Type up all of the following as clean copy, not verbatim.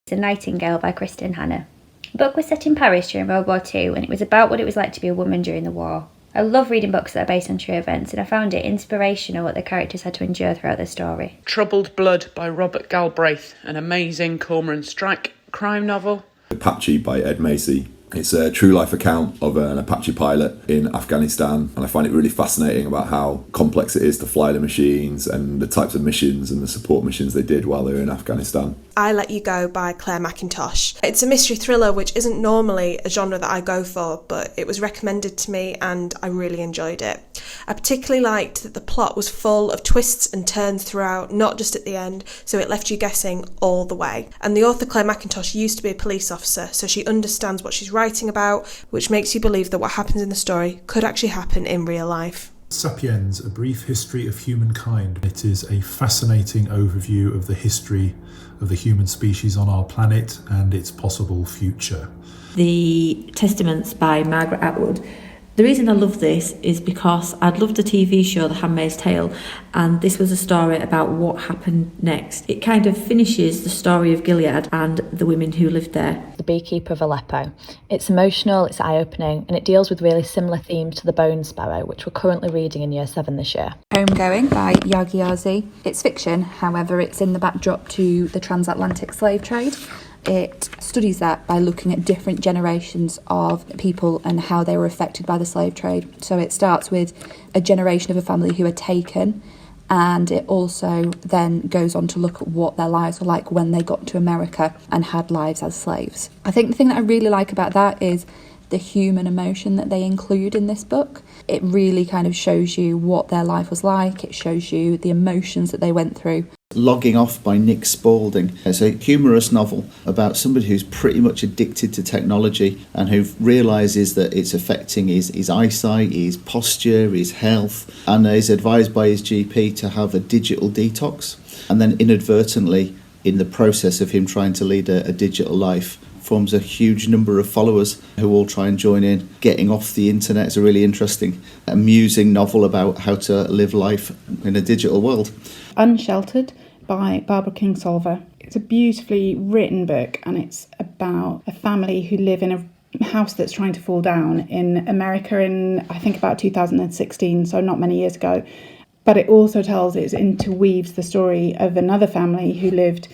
It's a Nightingale by Kristin Hannah. The book was set in Paris during World War II, and it was about what it was like to be a woman during the war. I love reading books that are based on true events, and I found it inspirational what the characters had to endure throughout their story. Troubled Blood by Robert Galbraith, an amazing Cormoran Strike crime novel. Apache by Ed Macy. It's a true life account of an Apache pilot in Afghanistan, and I find it really fascinating about how complex it is to fly the machines and the types of missions and the support missions they did while they were in Afghanistan. I Let You Go by Clare Mackintosh. It's a mystery thriller, which isn't normally a genre that I go for, but it was recommended to me and I really enjoyed it. I particularly liked that the plot was full of twists and turns throughout, not just at the end, so it left you guessing all the way. And the author Clare Mackintosh used to be a police officer, so she understands what she's writing about, which makes you believe that what happens in the story could actually happen in real life. Sapiens, A Brief History of Humankind. It is a fascinating overview of the history of the human species on our planet and its possible future. The Testaments by Margaret Atwood. The reason I love this is because I'd loved the TV show The Handmaid's Tale, and this was a story about what happened next. It kind of finishes the story of Gilead and the women who lived there. The Beekeeper of Aleppo. It's emotional, it's eye-opening, and it deals with really similar themes to The Bone Sparrow, which we're currently reading in Year 7 this year. Homegoing by Yaa Gyasi. It's fiction, however it's in the backdrop to the transatlantic slave trade. It studies that by looking at different generations of people and how they were affected by the slave trade. So it starts with a generation of a family who are taken, and it also then goes on to look at what their lives were like when they got to America and had lives as slaves. I think the thing that I really like about that is the human emotion that they include in this book. It really kind of shows you what their life was like. It shows you the emotions that they went through. Logging Off by Nick Spalding. It's a humorous novel about somebody who's pretty much addicted to technology and who realises that it's affecting his eyesight, his posture, his health, and is advised by his GP to have a digital detox. And then inadvertently, in the process of him trying to lead a digital life, forms a huge number of followers who all try and join in. Getting off the internet is a really interesting, amusing novel about how to live life in a digital world. Unsheltered by Barbara Kingsolver. It's a beautifully written book, and it's about a family who live in a house that's trying to fall down in America in, I think, about 2016, so not many years ago. But it also interweaves the story of another family who lived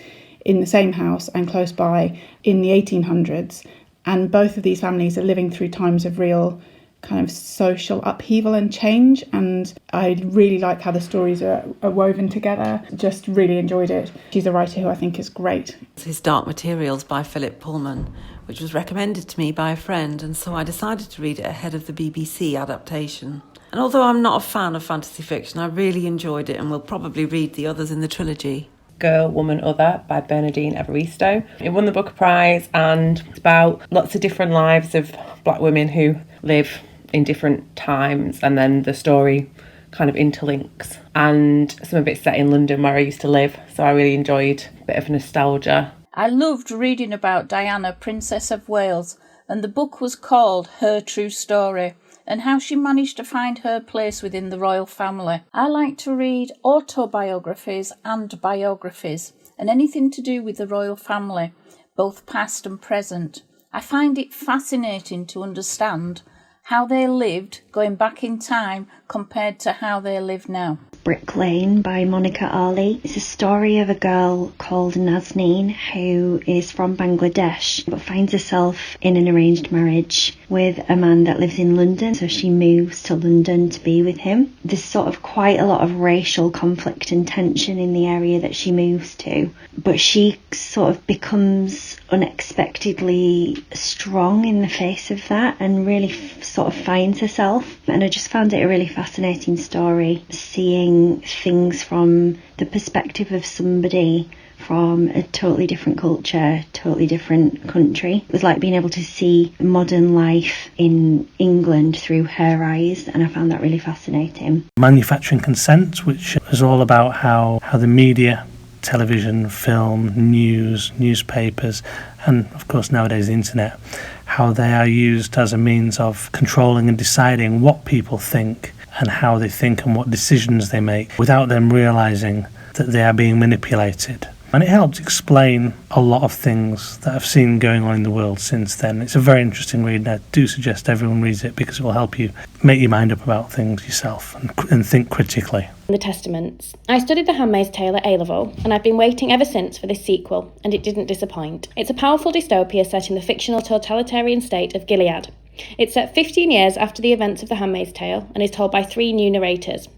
in the same house and close by in the 1800s. And both of these families are living through times of real kind of social upheaval and change. And I really like how the stories are woven together. Just really enjoyed it. She's a writer who I think is great. His Dark Materials by Philip Pullman, which was recommended to me by a friend, and so I decided to read it ahead of the BBC adaptation. And although I'm not a fan of fantasy fiction, I really enjoyed it and will probably read the others in the trilogy. Girl, Woman, Other by Bernardine Evaristo. It won the Booker Prize, and it's about lots of different lives of black women who live in different times, and then the story kind of interlinks. And some of it's set in London where I used to live, so I really enjoyed a bit of nostalgia. I loved reading about Diana, Princess of Wales, and the book was called Her True Story, and how she managed to find her place within the royal family. I like to read autobiographies and biographies, and anything to do with the royal family, both past and present. I find it fascinating to understand how they lived going back in time compared to how they live now. Brick Lane by Monica Ali. It's a story of a girl called Nazneen who is from Bangladesh but finds herself in an arranged marriage with a man that lives in London, so she moves to London to be with him. There's sort of quite a lot of racial conflict and tension in the area that she moves to, but she sort of becomes unexpectedly strong in the face of that and really sort of finds herself. And I just found it a really fascinating story, seeing things from the perspective of somebody from a totally different culture, totally different country. It was like being able to see modern life in England through her eyes, and I found that really fascinating. Manufacturing.consent, which is all about how the media, television, film, news, newspapers, and of course nowadays the internet, how they are used as a means of controlling and deciding what people think and how they think and what decisions they make without them realising that they are being manipulated. And it helps explain a lot of things that I've seen going on in the world since then. It's a very interesting read, and I do suggest everyone reads it because it will help you make your mind up about things yourself and think critically. The Testaments. I studied The Handmaid's Tale at A-level, and I've been waiting ever since for this sequel, and it didn't disappoint. It's a powerful dystopia set in the fictional totalitarian state of Gilead. It's set 15 years after the events of The Handmaid's Tale, and is told by 3 new narrators.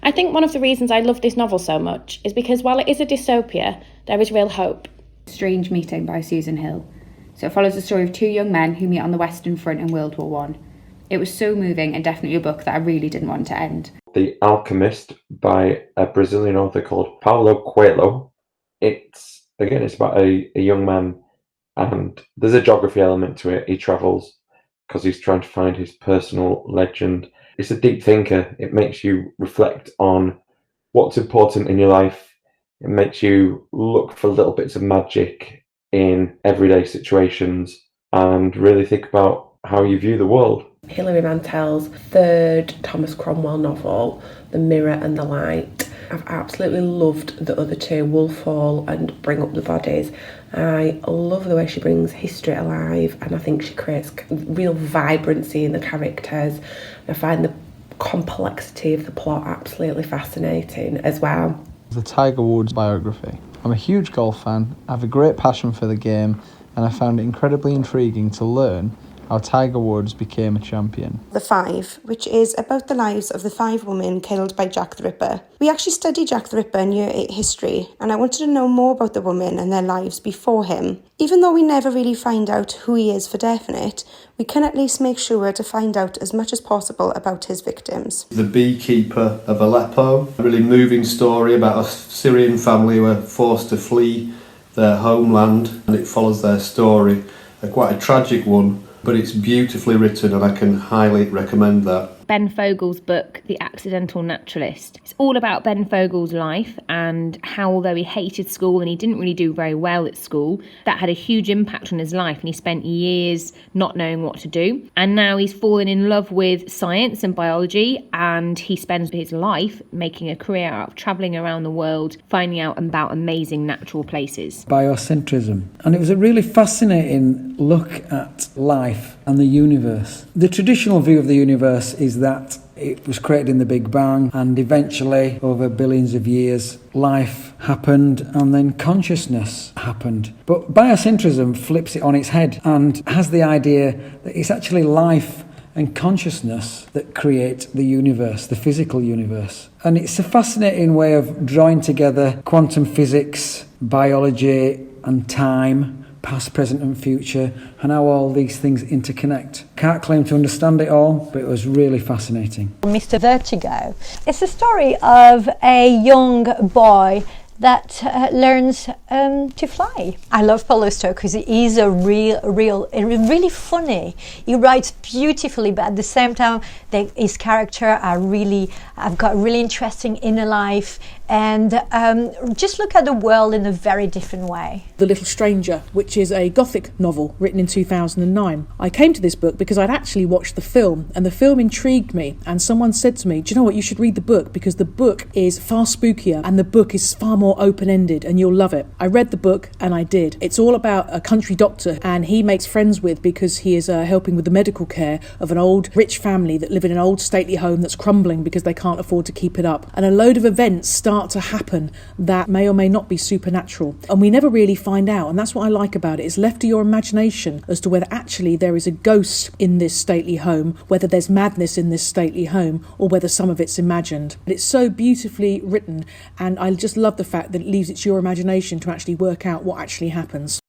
I think one of the reasons I love this novel so much is because while it is a dystopia, there is real hope. Strange Meeting by Susan Hill. So it follows the story of 2 young men who meet on the Western Front in World War I. It was so moving and definitely a book that I really didn't want to end. The Alchemist by a Brazilian author called Paulo Coelho. It's about a young man, and there's a geography element to it. He travels because he's trying to find his personal legend. It's a deep thinker. It makes you reflect on what's important in your life. It makes you look for little bits of magic in everyday situations and really think about how you view the world. Hilary Mantel's third Thomas Cromwell novel, The Mirror and the Light. I've absolutely loved the other 2, Wolfhall and Bring Up the Bodies. I love the way she brings history alive, and I think she creates real vibrancy in the characters. I find the complexity of the plot absolutely fascinating as well. The Tiger Woods biography. I'm a huge golf fan, I have a great passion for the game, and I found it incredibly intriguing to learn how Tiger Woods became a champion. The Five, which is about the lives of the 5 women killed by Jack the Ripper. We actually studied Jack the Ripper in Year 8 history, and I wanted to know more about the women and their lives before him. Even though we never really find out who he is for definite, we can at least make sure to find out as much as possible about his victims. The Beekeeper of Aleppo, a really moving story about a Syrian family who were forced to flee their homeland, and it follows their story. Quite a tragic one, but it's beautifully written and I can highly recommend that. Ben Fogle's book, The Accidental Naturalist. It's all about Ben Fogle's life and how, although he hated school and he didn't really do very well at school, that had a huge impact on his life, and he spent years not knowing what to do. And now he's fallen in love with science and biology, and he spends his life making a career out of travelling around the world, finding out about amazing natural places. Biocentrism. And it was a really fascinating look at life and the universe. The traditional view of the universe is that it was created in the Big Bang, and eventually, over billions of years, life happened and then consciousness happened. But biocentrism flips it on its head and has the idea that it's actually life and consciousness that create the universe, the physical universe. And it's a fascinating way of drawing together quantum physics, biology and time, past, present and future, and how all these things interconnect. Can't claim to understand it all, but it was really fascinating. Mr. Vertigo. It's a story of a young boy that learns to fly. I love Paulo because he is really funny. He writes beautifully, but at the same time, his character I've got really interesting inner life, and just look at the world in a very different way. The Little Stranger, which is a Gothic novel written in 2009. I came to this book because I'd actually watched the film, and the film intrigued me, and someone said to me, do you know what, you should read the book because the book is far spookier and the book is far more open-ended and you'll love it. I read the book and I did. It's all about a country doctor and he makes friends with because he is helping with the medical care of an old rich family that live in an old stately home that's crumbling because they can't afford to keep it up. And a load of events start to happen that may or may not be supernatural. And we never really find out, and that's what I like about it. It's left to your imagination as to whether actually there is a ghost in this stately home, whether there's madness in this stately home, or whether some of it's imagined. But it's so beautifully written, and I just love the fact that it leaves it to your imagination to actually work out what actually happens.